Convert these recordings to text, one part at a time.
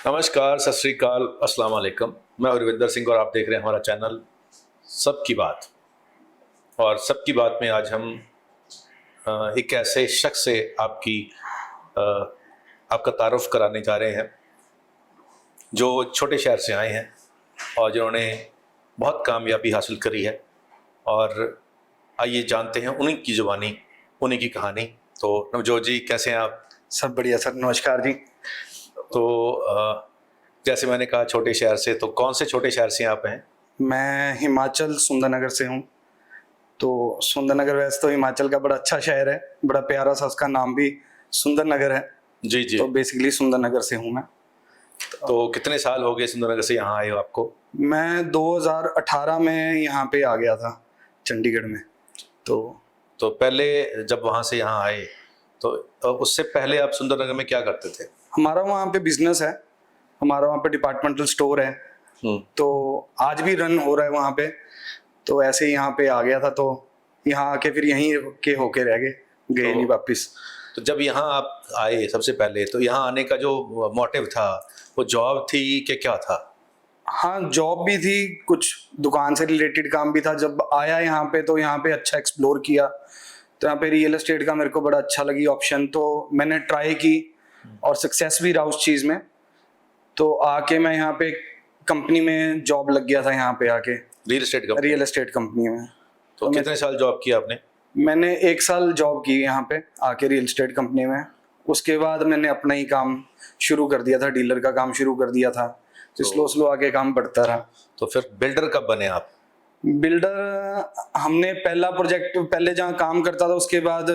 नमस्कार, सत श्री अकाल, अस्सलाम वालेकुम। मैं रविंदर सिंह और आप देख रहे हैं हमारा चैनल सबकी बात। और सबकी बात में आज हम एक ऐसे शख्स से अ, आपका तारुफ कराने जा रहे हैं जो छोटे शहर से आए हैं और जिन्होंने बहुत कामयाबी हासिल करी है। और आइए जानते हैं उन्हीं की ज़ुबानी, उन्हीं की कहानी। तो नवजोत जी, कैसे हैं आप? सब बढ़िया सर, नमस्कार जी। तो जैसे मैंने कहा छोटे शहर से, तो कौन से छोटे शहर से आप हैं? मैं हिमाचल सुंदरनगर से हूँ। तो सुंदरनगर वैसे तो हिमाचल का बड़ा अच्छा शहर है, बड़ा प्यारा सा, उसका नाम भी सुंदरनगर है। जी जी। तो बेसिकली सुंदरनगर से हूँ मैं। तो कितने साल हो गए सुंदरनगर से यहाँ आए हो आपको? मैं 2018 में यहाँ पे आ गया था, चंडीगढ़ में। तो पहले जब वहाँ से यहाँ आए तो उससे पहले आप सुंदरनगर में क्या करते थे? हमारा वहाँ पे बिजनेस है, हमारा वहाँ पे डिपार्टमेंटल स्टोर है। तो आज भी रन हो रहा है वहाँ पे। तो ऐसे ही यहाँ पे आ गया था, तो यहाँ आके फिर यहीं के होके रह गए, गए नहीं वापिस। तो जब यहाँ आप आए सबसे पहले, तो यहाँ आने का जो मोटिव था वो जॉब थी कि क्या था? हाँ, जॉब भी थी, कुछ दुकान से रिलेटेड काम भी था। जब आया यहाँ पे तो यहाँ पे अच्छा एक्सप्लोर किया, तो यहाँ पे रियल एस्टेट का मेरे को बड़ा अच्छा लगी ऑप्शन, तो मैंने ट्राई की और सक्सेस भी रहा उस चीज़ में। तो आके मैं यहाँ पे कंपनी में जॉब लग गया था, यहाँ पे आके रियल एस्टेट कंपनी में। तो कितने साल जॉब किया आपने? मैंने 1 साल जॉब की यहाँ पे आके रियल एस्टेट कंपनी में। उसके बाद मैंने अपना ही काम शुरू कर दिया था, डीलर का काम शुरू कर दिया था। तो स्लो स्लो आगे काम बढ़ता रहा। तो फिर बिल्डर कब बने आप? बिल्डर हमने पहला प्रोजेक्ट, पहले जहाँ काम करता था उसके बाद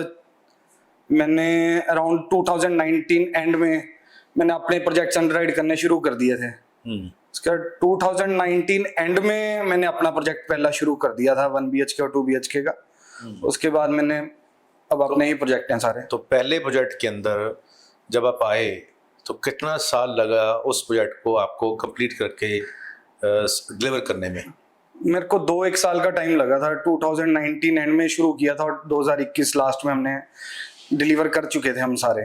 मैंने अराउंड 2019 एंड में मैंने अपने प्रोजेक्ट्स अंडरराइट करने शुरू कर दिए थे। उसके बाद 2019 एंड में मैंने अपना प्रोजेक्ट पहला शुरू कर दिया था 1 BHK और 2 BHK का। उसके बाद मैंने अब अपने ही प्रोजेक्ट हैं सारे। तो पहले प्रोजेक्ट के अंदर जब आप आए तो कितना साल लगा उस प्रोजेक्ट को आपको कंप्लीट करके डिलीवर करने में? मेरे को 2-1 साल का टाइम लगा था। 2019 एंड में शुरू किया था और 2021 लास्ट में हमने डिलीवर कर चुके थे हम सारे।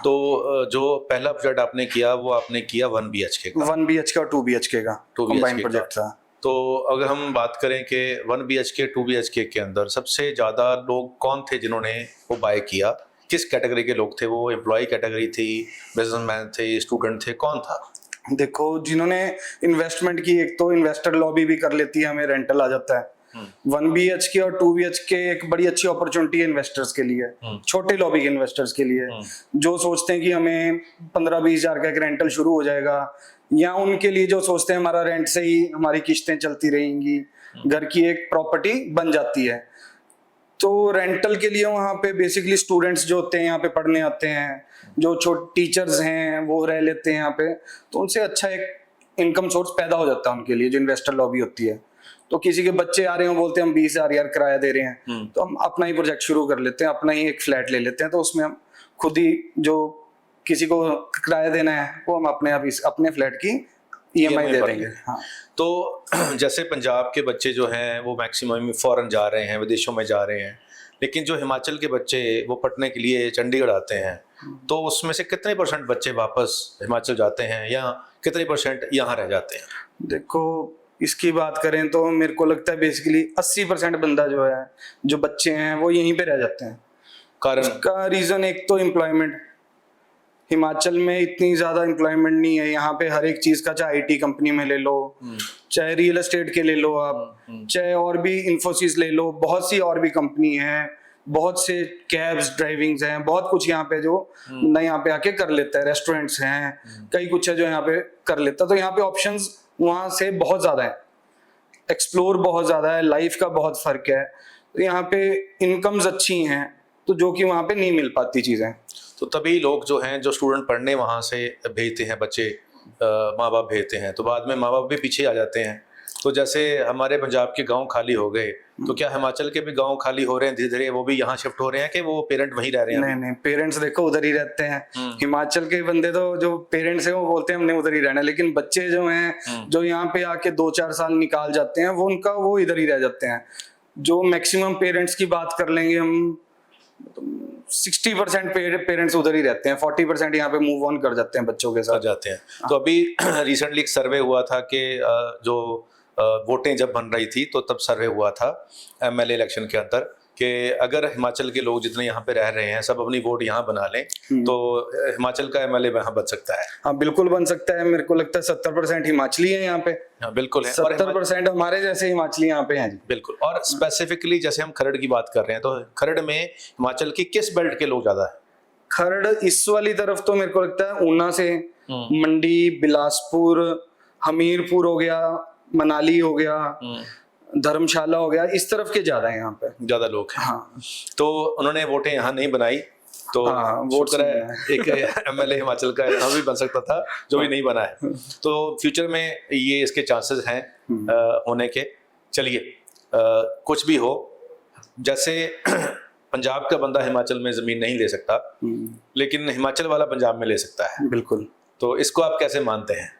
तो जो पहला प्रोजेक्ट आपने किया वो आपने किया 1 BHK का? 1 BHK और 2 BHK का कंबाइंड प्रोजेक्ट था। तो अगर हम बात करें कि 1 BHK 2 BHK के अंदर सबसे ज़्यादा लोग कौन थे जिन्होंने वो बाय किया? किस कैटेगरी के लोग थे वो? एम्प्लॉय कैटेगरी थी, बिजनेसमैन थे, स्टूडेंट थे, कौन था? देखो, जिन्होंने इन्वेस्टमेंट की, एक तो इन्वेस्टर लॉबी भी कर लेती है, हमें रेंटल आ जाता है। 1 BHK और 2 BHK एक बड़ी अच्छी अपॉर्चुनिटी है इन्वेस्टर्स के लिए, छोटे लॉबी के इन्वेस्टर्स के लिए, जो सोचते हैं कि हमें 15-20 हजार का एक रेंटल शुरू हो जाएगा, या उनके लिए जो सोचते हैं हमारा रेंट से ही हमारी किस्तें चलती रहेंगी, घर की एक प्रॉपर्टी बन जाती है। तो रेंटल के लिए वहाँ पे बेसिकली स्टूडेंट्स जो होते हैं यहाँ पे पढ़ने आते हैं, जो छोटे टीचर्स हैं वो रह लेते हैं यहाँ पे, तो उनसे अच्छा एक इनकम सोर्स पैदा हो जाता है उनके लिए, जो इन्वेस्टर लॉबी होती है। तो किसी के बच्चे आ रहे हैं, बोलते हैं हम 20 हजार यार किराया दे रहे हैं, तो हम अपना ही प्रोजेक्ट शुरू कर लेते हैं, अपना ही एक फ्लैट ले लेते हैं। तो उसमें हम खुद ही, जो किसी को किराया देना है वो हम अपने फ्लैट की EMI दे देंगे। हाँ। तो जैसे पंजाब के बच्चे जो हैं वो मैक्सिमम फॉरेन जा रहे हैं, विदेशों में जा रहे हैं, लेकिन जो हिमाचल के बच्चे वो पढ़ने के लिए चंडीगढ़ आते हैं, तो उसमें से कितने % बच्चे वापस हिमाचल जाते हैं या कितने % यहाँ रह जाते हैं? देखो, इसकी बात करें तो मेरे को लगता है बेसिकली 80% बंदा जो है, जो बच्चे हैं वो यहीं पे रह जाते हैं। कारण? उसका रीजन एक तो एम्प्लॉयमेंट, हिमाचल में इतनी ज्यादा एम्प्लॉयमेंट नहीं है यहाँ पे। हर एक चीज का, चाहे IT कंपनी में ले लो, चाहे रियल एस्टेट के ले लो आप, चाहे और भी इंफोसिस ले लो, बहुत सी और भी कंपनी है, बहुत से कैब्स ड्राइविंग्स हैं, बहुत कुछ यहाँ पे जो ना यहाँ पे आके कर लेता है। रेस्टोरेंट्स हैं, कई कुछ है जो यहाँ पे कर लेता है। तो यहाँ पे ऑप्शंस वहाँ से बहुत ज्यादा है, एक्सप्लोर बहुत ज्यादा है, लाइफ का बहुत फर्क है। तो यहाँ पे इनकम्स अच्छी हैं, तो जो कि वहाँ पे नहीं मिल पाती चीजें। तो तभी लोग जो हैं, जो स्टूडेंट पढ़ने वहाँ से भेजते हैं बच्चे, माँ बाप भेजते हैं, तो बाद में माँ बाप भी पीछे आ जाते हैं। तो जैसे हमारे पंजाब के गांव खाली हो गए, तो क्या हिमाचल के भी गांव खाली हो रहे हैं धीरे धीरे? वो भी यहाँ शिफ्ट हो रहे हैं कि वो पेरेंट वहीं रह रहे हैं? नहीं, पेरेंट्स देखो उधर ही रहते हैं। हिमाचल के बंदे तो, जो पेरेंट्स हैं वो बोलते हैं हमने उधर ही रहना है, लेकिन बच्चे जो हैं जो यहाँ पे आके 2-4 साल निकाल जाते हैं, वो इधर ही रह जाते हैं। जो मैक्सिमम पेरेंट्स की बात कर लेंगे हम, 60% पेरेंट्स उधर ही रहते हैं, 40% यहाँ पे मूव ऑन कर जाते हैं बच्चों के आ साथ। जाते हैं। तो अभी रिसेंटली एक सर्वे हुआ था कि जो वोटें जब बन रही थी तो तब सर्वे हुआ था एमएलए इलेक्शन के अंदर कि अगर हिमाचल के लोग जितने यहाँ पे रह रहे हैं सब अपनी वोट यहाँ बना लें तो हिमाचल का एमएलए वहाँ बन सकता है। हाँ बिल्कुल बन सकता है, मेरे को लगता है 70% हिमाचली है यहाँ पे। हाँ बिल्कुल है। और 70% हमारे जैसे हिमाचली यहाँ पे हैं जी। बिल्कुल। और स्पेसिफिकली जैसे हम खरड़ की बात कर रहे हैं तो खरड़ में हिमाचल की किस बेल्ट के लोग ज्यादा है? खरड़ इस वाली तरफ तो मेरे को लगता है ऊना से, मंडी, बिलासपुर, हमीरपुर हो गया, मनाली हो गया, धर्मशाला हो गया, इस तरफ के ज्यादा है यहाँ पे, ज्यादा लोग हैं। हाँ। तो उन्होंने वोटें यहाँ नहीं बनाई तो हाँ, वोट शुक्र है एक एमएलए हिमाचल का यहाँ भी बन सकता था जो भी नहीं बना है। तो फ्यूचर में ये इसके चांसेस हैं होने के। चलिए कुछ भी हो, जैसे पंजाब का बंदा हिमाचल में जमीन नहीं ले सकता लेकिन हिमाचल वाला पंजाब में ले सकता है। बिल्कुल। तो इसको आप कैसे मानते हैं?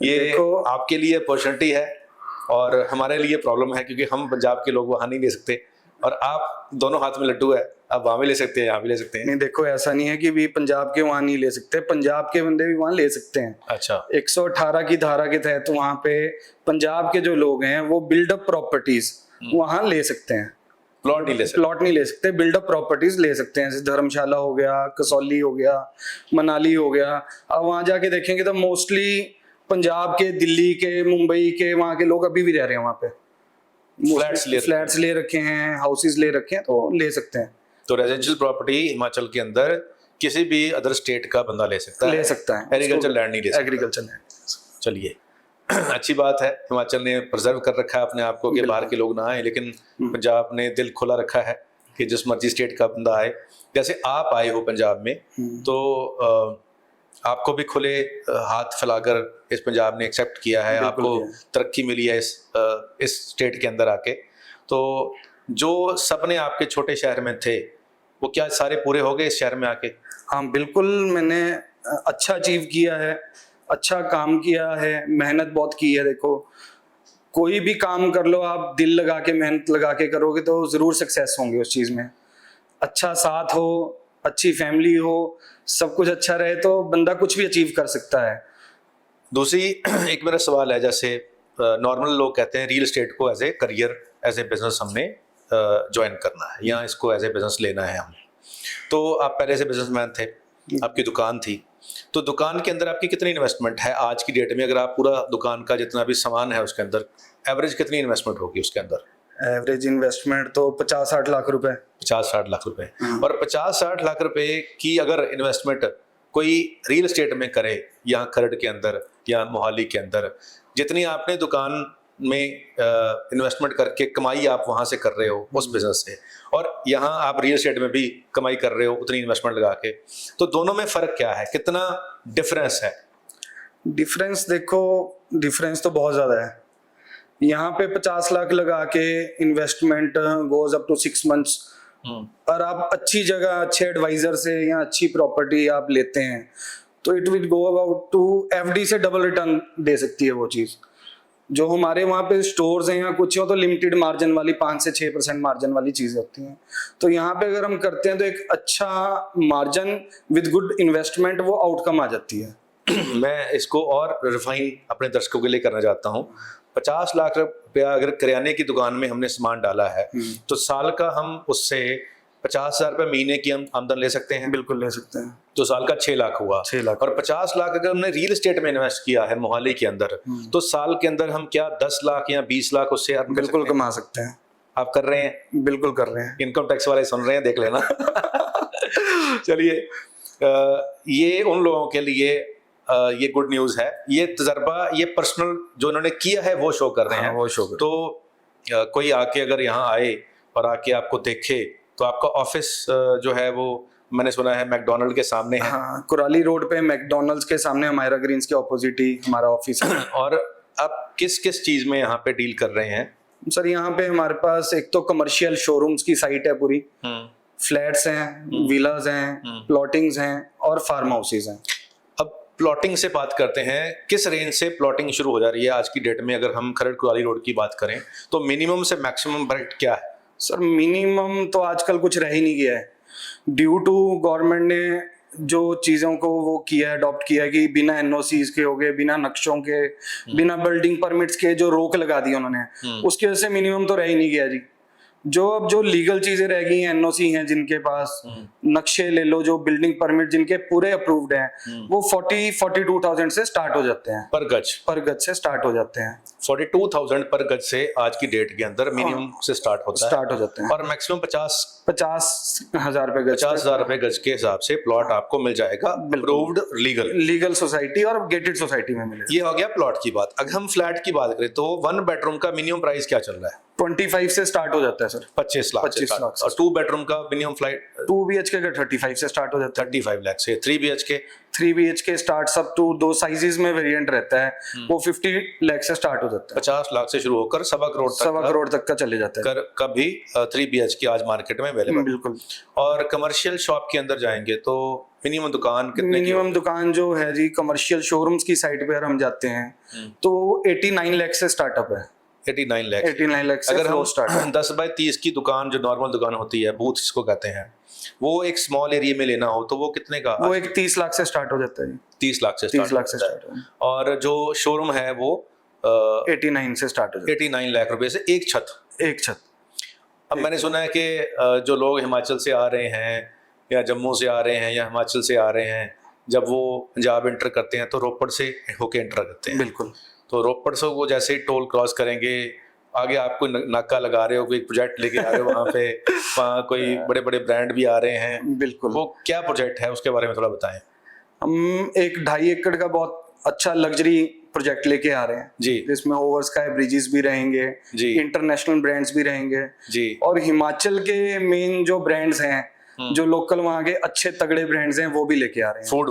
ये आपके लिए अपॉर्चुनिटी है और हमारे लिए प्रॉब्लम है क्योंकि हम पंजाब के लोग वहां नहीं ले सकते और आप दोनों हाथ में लड्डू है, आप वहां भी ले सकते हैं यहाँ भी ले सकते हैं। नहीं देखो, ऐसा नहीं है कि भी पंजाब के वहां नहीं ले सकते, पंजाब के बंदे भी वहां ले सकते हैं। अच्छा। 118 की धारा के तहत वहां पे पंजाब के जो लोग हैं वो बिल्डअप प्रॉपर्टीज वहां ले सकते हैं। प्लॉट नहीं ले सकते? प्लॉट नहीं ले सकते, बिल्डअप प्रॉपर्टीज ले सकते हैं, जैसे धर्मशाला हो गया, कसौली हो गया, मनाली हो गया। अब वहां जाके देखेंगे तो मोस्टली पंजाब के, दिल्ली के, मुंबई के, वहां के लोग अभी भी रह रहे हैं वहां पे। फ्लैट्स ले रखे हैं, हाउसेज ले रखे हैं, तो ले सकते हैं। तो रेजिडेंशियल प्रॉपर्टी हिमाचल के अंदर किसी भी अदर स्टेट का बंदा ले सकता है? ले सकता है। एग्रीकल्चर लैंड नहीं ले सकता? Agriculture land. चलिए अच्छी बात है, हिमाचल ने प्रिजर्व कर रखा है अपने आप को कि बाहर के लोग ना आए, लेकिन पंजाब ने दिल खुला रखा है कि जिस मर्जी स्टेट का बंदा आए। जैसे आप आए हो पंजाब में तो आपको भी खुले हाथ फैलाकर इस पंजाब ने एक्सेप्ट किया है, आपको तरक्की मिली है इस स्टेट के अंदर आके। तो जो सपने आपके छोटे शहर में थे वो क्या सारे पूरे हो गए इस शहर में आके? हाँ बिल्कुल, मैंने अच्छा अचीव किया है, अच्छा काम किया है, मेहनत बहुत की है। देखो कोई भी काम कर लो आप, दिल लगा के मेहनत लगा के करोगे तो जरूर सक्सेस होंगे उस चीज में। अच्छा साथ हो, अच्छी फैमिली हो, सब कुछ अच्छा रहे तो बंदा कुछ भी अचीव कर सकता है। दूसरी एक मेरा सवाल है, जैसे नॉर्मल लोग कहते हैं रियल एस्टेट को as a career, as a business हमने ज्वाइन करना है या इसको एज ए बिजनेस लेना है हमने। तो आप पहले से बिजनेसमैन थे, आपकी दुकान थी, तो दुकान के अंदर आपकी कितनी इन्वेस्टमेंट है आज की डेट में? अगर आप पूरा दुकान का जितना भी सामान है उसके अंदर एवरेज कितनी इन्वेस्टमेंट होगी उसके अंदर? एवरेज इन्वेस्टमेंट तो 50-60 लाख रुपए। 50-60 लाख रुपए। और 50-60 लाख रुपए की अगर इन्वेस्टमेंट कोई रियल एस्टेट में करे यहाँ खरड़ के अंदर या मोहाली के अंदर, जितनी आपने दुकान में इन्वेस्टमेंट करके कमाई आप वहां से कर रहे हो उस बिजनेस से, और यहाँ आप रियल एस्टेट में भी कमाई कर रहे हो उतनी इन्वेस्टमेंट लगा के, तो दोनों में फर्क क्या है, कितना डिफरेंस है? डिफरेंस देखो, डिफरेंस तो बहुत ज्यादा है। यहाँ पे 50 लाख लगा के investment goes up to 6 months, और आप अच्छी जगह, अच्छे एडवाइजर से या अच्छी प्रॉपर्टी आप लेते हैं तो it will go about to FD से डबल रिटर्न दे सकती है वो चीज। जो हमारे वहाँ पे स्टोर्स हैं या कुछ हो तो लिमिटेड मार्जिन वाली 5 से 6% मार्जिन वाली चीजें होती हैं। तो यहाँ पे अगर हम करते हैं तो एक अच्छा मार्जिन विद गुड इन्वेस्टमेंट वो आउटकम आ जाती है। मैं इसको और रिफाइन अपने दर्शकों के लिए करना चाहता हूँ। 50 लाख रुपया अगर किराने की दुकान में हमने सामान डाला है तो साल का हम उससे 50,000 रुपये महीने की हम आमदन ले सकते हैं? बिल्कुल ले सकते हैं। तो साल का 6 लाख हुआ। 6 लाख। और 50 लाख अगर हमने रियल एस्टेट में इन्वेस्ट किया है मोहाली के अंदर तो साल के अंदर हम क्या 10 लाख या 20 लाख उससे बिल्कुल कमा सकते हैं। आप कर रहे हैं? बिल्कुल कर रहे हैं। इनकम टैक्स वाले सुन रहे हैं, देख लेना। चलिए ये उन लोगों के लिए ये गुड न्यूज़ है। ये तजर्बा, ये पर्सनल जो उन्होंने किया है वो शो कर रहे हैं। वो शो कर। तो कोई आके अगर यहाँ आए और आके आपको देखे तो आपका ऑफिस जो है वो मैंने सुना है मैकडॉनल्ड के सामने है। हाँ, कुराली रोड पे मैकडॉनल्ड्स के सामने हमारा ग्रीन्स के ऑपोजिट ही हमारा ऑफिस है। और आप किस किस चीज में यहाँ पे डील कर रहे हैं? सर यहाँ पे हमारे पास एक तो कमर्शियल शोरूम्स की साइट है पूरी, फ्लैट्स हैं, विलाज हैं, प्लॉटिंग्स हैं और फार्म हाउसेज हैं। अब प्लॉटिंग से बात करते हैं, किस रेंज से प्लॉटिंग शुरू हो जा रही है आज की डेट में? अगर हम खरड़ कुराली रोड की बात करें तो मिनिमम से मैक्सिमम बजट क्या है? सर मिनिमम तो आजकल कुछ रह ही नहीं गया है। ड्यू टू गवर्नमेंट ने जो चीजों को वो किया है, अडॉप्ट किया है कि बिना एनओसीज के हो गए, बिना नक्शों के, बिना बिल्डिंग परमिट्स के जो रोक लगा दी उन्होंने, उसकी वजह से मिनिमम तो रह ही नहीं गया जी। अब जो लीगल चीजें रह गई हैं, एनओसी हैं जिनके पास, नक्शे ले लो, जो बिल्डिंग परमिट जिनके पूरे अप्रूव्ड हैं, वो 42,000 से स्टार्ट हो जाते हैं पर गज से स्टार्ट हो जाते हैं। 42,000 पर गज से आज की डेट के अंदर मिनिमम से स्टार्ट हो जाते हैं और मैक्सिमम 50,000 रुपए गज, 50,000 रुपए गज के हिसाब से प्लॉट आपको मिल जाएगा, अप्रूव्ड लीगल सोसाइटी और गेटेड सोसाइटी में मिलेगा। ये हो गया प्लॉट की बात। अगर हम फ्लैट की बात करें तो 1 बेडरूम का मिनिमम प्राइस क्या चल रहा है? 25 से स्टार्ट हो जाता है सर, 25 लाख 25 लाख से। और 2 बेडरूम का मिनिमम फ्लाइट 2 BHK का 35 से स्टार्ट हो जाता है, 35 लाख से। 3 BHK 3 BHK स्टार्ट सब टू 2 साइजेस में वेरिएंट रहता है, वो 50 लाख से स्टार्ट हो जाता है, 50 लाख से शुरू होकर 1.25 करोड़ तक का चले जाता है। कभी 3 BHK आज मार्केट में अवेलेबल। बिल्कुल। और कमर्शियल शॉप के अंदर जाएंगे तो मिनिमम दुकान कितने की? मिनिमम दुकान जो है जी, कमर्शियल शोरूम्स की साइट पे हम जाते हैं तो 89 लाख से स्टार्टअप है। 89 लाख। 89 लाख से अगर हम स्टार्ट 10 बाय 30 की दुकान, जो नॉर्मल दुकान होती है, बूथ जिसको कहते हैं, वो एक स्मॉल एरिया में लेना हो तो वो कितने का? वो एक 30 लाख से स्टार्ट हो जाता है। 30 लाख से 30 लाख से स्टार्ट है। और जो शोरूम है वो 89 से स्टार्ट हो जाता है। 89 लाख रुपए से एक छत। अब मैंने सुना है कि जो लोग हिमाचल से आ रहे हैं या जम्मू से आ रहे हैं या हिमाचल से आ रहे हैं, जब वो पंजाब एंटर करते हैं तो रोपड़ से होके एंटर करते हैं। बिल्कुल। तो रोपड़ से वो जैसे ही टोल क्रॉस करेंगे, आगे आपको नाका लगा रहे हो, कोई प्रोजेक्ट लेके आ रहे हो, वहाँ पे वहाँ कोई बड़े बड़े ब्रांड भी आ रहे हैं। बिल्कुल। वो क्या प्रोजेक्ट है, उसके बारे में थोड़ा बताएं। हम एक 2.5 एकड़ का बहुत अच्छा लग्जरी प्रोजेक्ट लेके आ रहे हैं जी, जिसमें ओवर स्काई ब्रिजेस भी रहेंगे जी, इंटरनेशनल ब्रांड्स भी रहेंगे जी, और हिमाचल के मेन जो ब्रांड्स हैं, जो लोकल वहाँ के अच्छे तगड़े ब्रांड्स हैं, वो भी लेके आ रहे हैं। फूड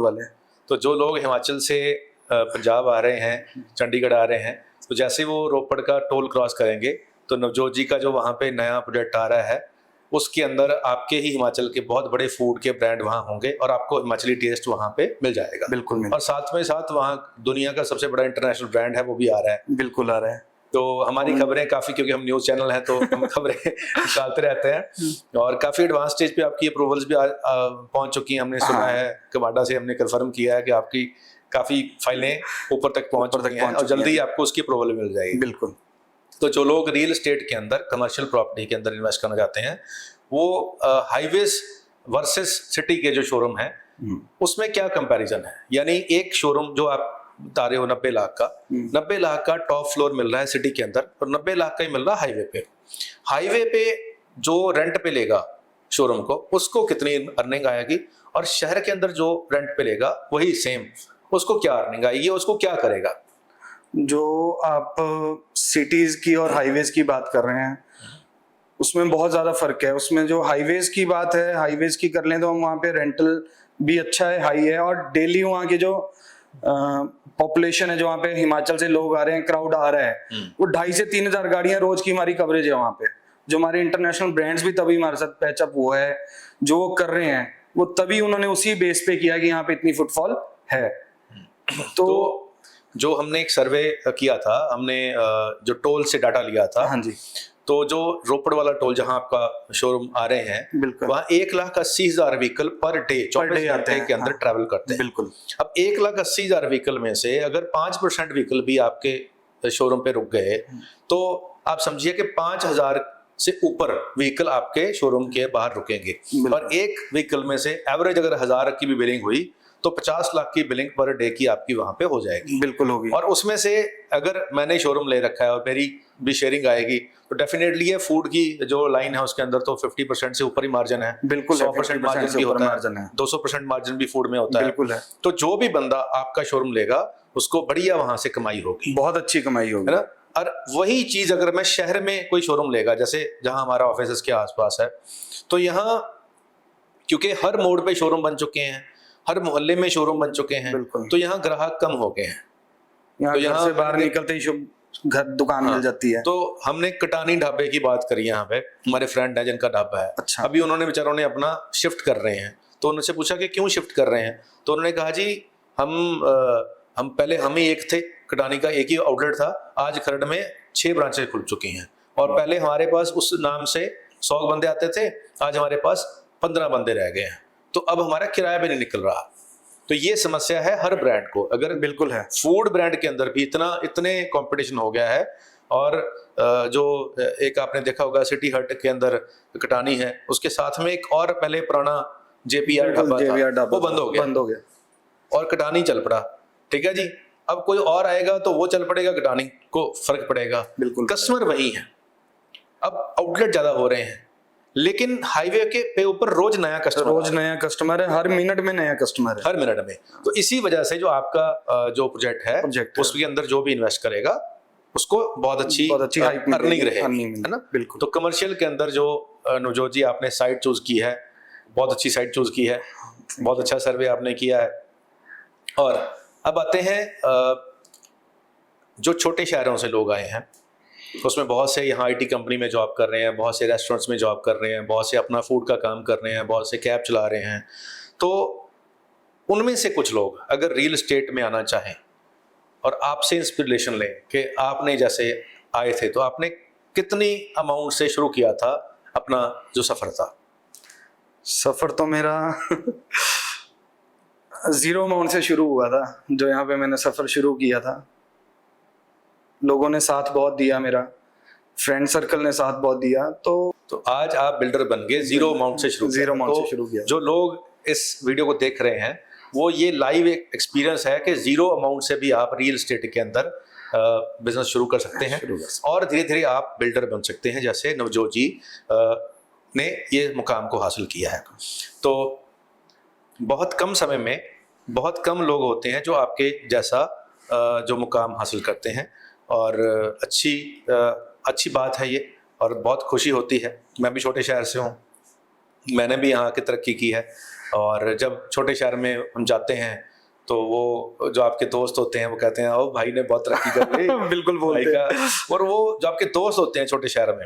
वाले। तो जो लोग हिमाचल से पंजाब आ रहे हैं, चंडीगढ़ आ रहे हैं, तो जैसे वो रोपड़ का टोल क्रॉस करेंगे तो नवजोत जी का जो वहाँ पे नया प्रोजेक्ट आ रहा है, उसके अंदर आपके ही हिमाचल के बहुत बड़े फूड के ब्रांड वहाँ होंगे और आपको हिमाचली टेस्ट वहाँ पे मिल जाएगा। बिल्कुल। और साथ में साथ वहाँ दुनिया का सबसे बड़ा इंटरनेशनल ब्रांड है, वो भी आ रहा है। बिल्कुल आ रहा है। तो हमारी खबरें काफ़ी, क्योंकि हम न्यूज़ चैनल हैं तो हम खबरें निकालते रहते हैं और काफ़ी एडवांस स्टेज पे आपकी अप्रूवल्स भी पहुँच चुकी हैं। हमने सुना है, कमांडा से हमने कंफर्म किया है कि आपकी काफ़ी फाइलें ऊपर तक पहुँच चुकी हैं और जल्दी आपको उसकी अप्रूवल मिल जाएगी। बिल्कुल। तो जो लोग रियल एस्टेट के अंदर, कमर्शियल प्रॉपर्टी के अंदर इन्वेस्ट करना चाहते हैं, वो हाईवेज वर्सेस सिटी के जो शोरूम है उसमें क्या कंपैरिजन है? यानी एक शोरूम जो आप बता रहे हो 90 लाख का, 90 लाख का टॉप फ्लोर मिल रहा है सिटी के अंदर और 90 लाख का ही मिल रहा है हाईवे पे। हाईवे पे जो रेंट पे लेगा शोरूम को, उसको कितनी अर्निंग आएगी, और शहर के अंदर जो रेंट पे लेगा वही सेम, उसको क्या अर्निंग आएगी, उसको क्या करेगा? जो आप सिटीज की और हाईवेज की बात कर रहे हैं उसमें बहुत ज्यादा फर्क है। उसमें जो हाईवेज की बात है, हाईवेज की कर लें तो हम वहाँ पे रेंटल भी अच्छा है, हाई है, और डेली वहाँ की जो पॉपुलेशन है, जो वहाँ पे हिमाचल से लोग आ रहे हैं, क्राउड आ रहा है, वो 2,500 से 3,000 गाड़ियां रोज की हमारी कवरेज है वहाँ पे। जो हमारे इंटरनेशनल ब्रांड्स भी तभी हमारे साथ पैचअप हुआ है, जो वो कर रहे हैं वो तभी उन्होंने उसी बेस पे किया कि यहाँ पे इतनी फुटफॉल है। तो जो हमने एक सर्वे किया था, हमने जो टोल से डाटा लिया था, हाँ जी, तो जो रोपड़ वाला टोल जहां आपका शोरूम आ रहे हैं, बिल्कुल, वहां 1,80,000 व्हीकल पर डे 24 घंटे के अंदर ट्रैवल करते हैं। बिल्कुल। अब 1,80,000 व्हीकल में से अगर 5% व्हीकल भी आपके शोरूम पे रुक गए तो आप समझिए कि 5,000 से ऊपर व्हीकल आपके शोरूम के बाहर रुकेंगे, और एक व्हीकल में से एवरेज अगर 1,000 की भी बिलिंग हुई तो 50 लाख की बिलिंग पर डे की आपकी वहां पे हो जाएगी। बिल्कुल होगी। और उसमें से अगर मैंने शोरूम ले रखा है और मेरी भी शेयरिंग आएगी तो डेफिनेटली ये फूड की जो लाइन है उसके अंदर तो 50% से ऊपर ही मार्जिन है। बिल्कुल 100% मार्जिन भी होता है, 200% मार्जिन भी फूड में होता है। बिल्कुल है। तो जो भी बंदा आपका शोरूम लेगा उसको बढ़िया वहां से कमाई होगी, बहुत अच्छी कमाई होगी, है ना। और वही चीज अगर मैं शहर में कोई शोरूम लेगा, जैसे जहां हमारा ऑफिस के आसपास है, तो यहाँ क्योंकि हर मोड़ पे शोरूम बन चुके हैं, हर मोहल्ले में शोरूम बन चुके हैं, तो यहाँ ग्राहक कम हो गए हैं। तो यहाँ से बाहर निकलते ही घर दुकान मिल जाती है। तो हमने कटानी ढाबे की बात करी, यहाँ पे हमारे फ्रेंड है जिनका ढाबा है। अच्छा। अभी उन्होंने बेचारों ने अपना शिफ्ट कर रहे हैं, तो उनसे पूछा कि क्यों शिफ्ट कर रहे हैं, तो उन्होंने कहा जी हम पहले हम ही एक थे, कटानी का एक ही आउटलेट था, आज खरड़ में 6 ब्रांचें खुल चुकी हैं, और पहले हमारे पास उस नाम से 100 बंदे आते थे, आज हमारे पास 15 बंदे रह गए हैं, तो अब हमारा किराया भी नहीं निकल रहा। तो ये समस्या है हर ब्रांड को। अगर बिल्कुल है। फूड ब्रांड के अंदर भी इतने कंपटीशन हो गया है, और जो एक आपने देखा होगा सिटी हट के अंदर कटानी है, उसके साथ में एक और पहले पुराना JPR ढाबा था, वो बंद हो गया और कटानी चल पड़ा। ठीक है जी, अब कोई और आएगा तो वो चल पड़ेगा, कटानी को फर्क पड़ेगा। बिल्कुल। कस्टमर वही है, अब आउटलेट ज्यादा हो रहे हैं, लेकिन हाईवे के पे ऊपर रोज नया कस्टमर है, हर मिनट में नया कस्टमर है, हर मिनट में। तो इसी वजह से जो आपका जो प्रोजेक्ट है उसके अंदर जो भी इन्वेस्ट करेगा उसको बहुत अच्छी अर्निंग रहे, है ना। बिल्कुल। तो कमर्शियल के अंदर जो नवजोत जी आपने साइट चूज की है, बहुत अच्छी साइट चूज की है, बहुत अच्छा सर्वे आपने किया है। और अब आते हैं जो छोटे शहरों से लोग आए हैं, उसमें बहुत से यहाँ IT कंपनी में जॉब कर रहे हैं, बहुत से रेस्टोरेंट्स में जॉब कर रहे हैं, बहुत से अपना फूड का काम कर रहे हैं, बहुत से कैब चला रहे हैं। तो उनमें से कुछ लोग अगर रियल एस्टेट में आना चाहें और आपसे इंस्पिरेशन लें कि आपने जैसे आए थे, तो आपने कितनी अमाउंट से शुरू किया था अपना जो सफ़र था? सफ़र तो मेरा 0 अमाउंट से शुरू हुआ था। जो यहाँ पे मैंने सफ़र शुरू किया था, लोगों ने साथ बहुत दिया, मेरा फ्रेंड सर्कल ने साथ बहुत दिया। तो आज आप बिल्डर बन गए, 0 अमाउंट से शुरू किया। जो लोग इस वीडियो को देख रहे हैं, वो ये लाइव एक्सपीरियंस है कि 0 अमाउंट से भी आप रियल एस्टेट के अंदर बिजनेस शुरू कर सकते हैं और धीरे धीरे आप बिल्डर बन सकते हैं, जैसे नवजोत जी ने ये मुकाम को हासिल किया है। तो बहुत कम समय में बहुत कम लोग होते हैं जो आपके जैसा जो मुकाम हासिल करते हैं, और अच्छी बात है ये, और बहुत खुशी होती है। मैं भी छोटे शहर से हूँ, मैंने भी यहाँ की तरक्की की है, और जब छोटे शहर में हम जाते हैं तो वो जो आपके दोस्त होते हैं वो कहते हैं ओ भाई ने बहुत तरक्की कर ली। बिल्कुल बोलते हैं। और वो जो आपके दोस्त होते हैं छोटे शहर में,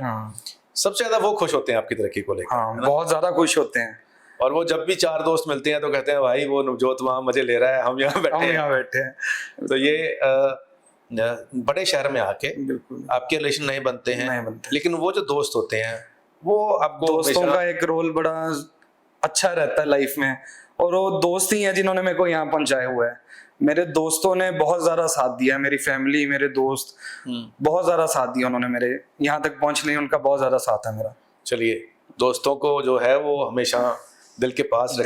सबसे ज्यादा वो खुश होते हैं आपकी तरक्की को लेकर, बहुत ज्यादा खुश होते हैं। और वो जब भी 4 दोस्त मिलते हैं तो कहते हैं भाई वो नवजोत वहाँ मजे ले रहा है, हम यहाँ बैठे हैं। तो ये बड़े शहर में आके आपके रिलेशन नहीं बनते हैं, लेकिन वो जो दोस्त होते हैं वो आपको, दोस्तों का एक रोल बड़ा अच्छा रहता है लाइफ में, और वो दोस्त ही हैं जिन्होंने मेरे को यहाँ पहुंचाए हुए हैं। मेरे दोस्तों ने बहुत ज्यादा साथ दिया, मेरी फैमिली, मेरे दोस्त बहुत ज्यादा साथ दिया, उन्होंने मेरे यहाँ तक पहुंचने, उनका बहुत ज्यादा साथ है मेरा। चलिए, दोस्तों को जो है वो हमेशा दिल के पास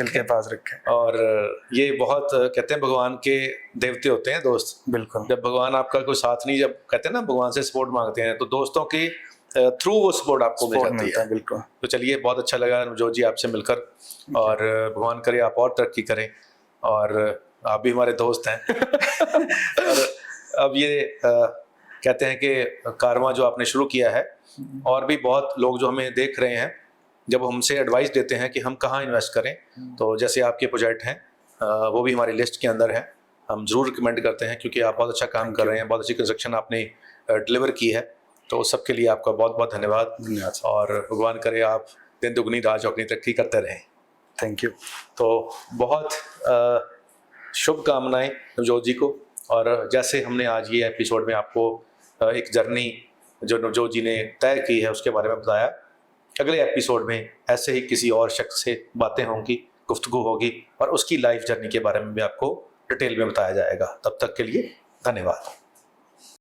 रखें। और ये बहुत कहते हैं भगवान के देवते होते हैं दोस्त। बिल्कुल। जब भगवान आपका कोई साथ नहीं, जब कहते हैं ना भगवान से सपोर्ट मांगते हैं, तो दोस्तों के थ्रू वो सपोर्ट आपको मिल जाती है। बिल्कुल। तो चलिए, बहुत अच्छा लगा नवजोत जी आपसे मिलकर, और भगवान करे आप और तरक्की करें, और आप भी हमारे दोस्त हैं। और अब ये कहते हैं कि कारवां जो आपने शुरू किया है, और भी बहुत लोग जो हमें देख रहे हैं, जब हमसे एडवाइस देते हैं कि हम कहाँ इन्वेस्ट करें, तो जैसे आपके प्रोजेक्ट हैं वो भी हमारी लिस्ट के अंदर है, हम ज़रूर रिकमेंड करते हैं, क्योंकि आप बहुत अच्छा काम कर रहे हैं, बहुत अच्छी कंस्ट्रक्शन आपने डिलीवर की है। तो सबके लिए आपका बहुत बहुत धन्यवाद, और भगवान करे आप दिन दुगनी रात चौगनी तरक्की करते रहें। Thank you. तो बहुत शुभकामनाएं नवजोत जी को। और जैसे हमने आज ये एपिसोड में आपको एक जर्नी जो नवजोत जी ने तय की है उसके बारे में बताया, अगले एपिसोड में ऐसे ही किसी और शख्स से बातें होंगी, गुफ्तगू होगी, और उसकी लाइफ जर्नी के बारे में भी आपको डिटेल में बताया जाएगा। तब तक के लिए धन्यवाद।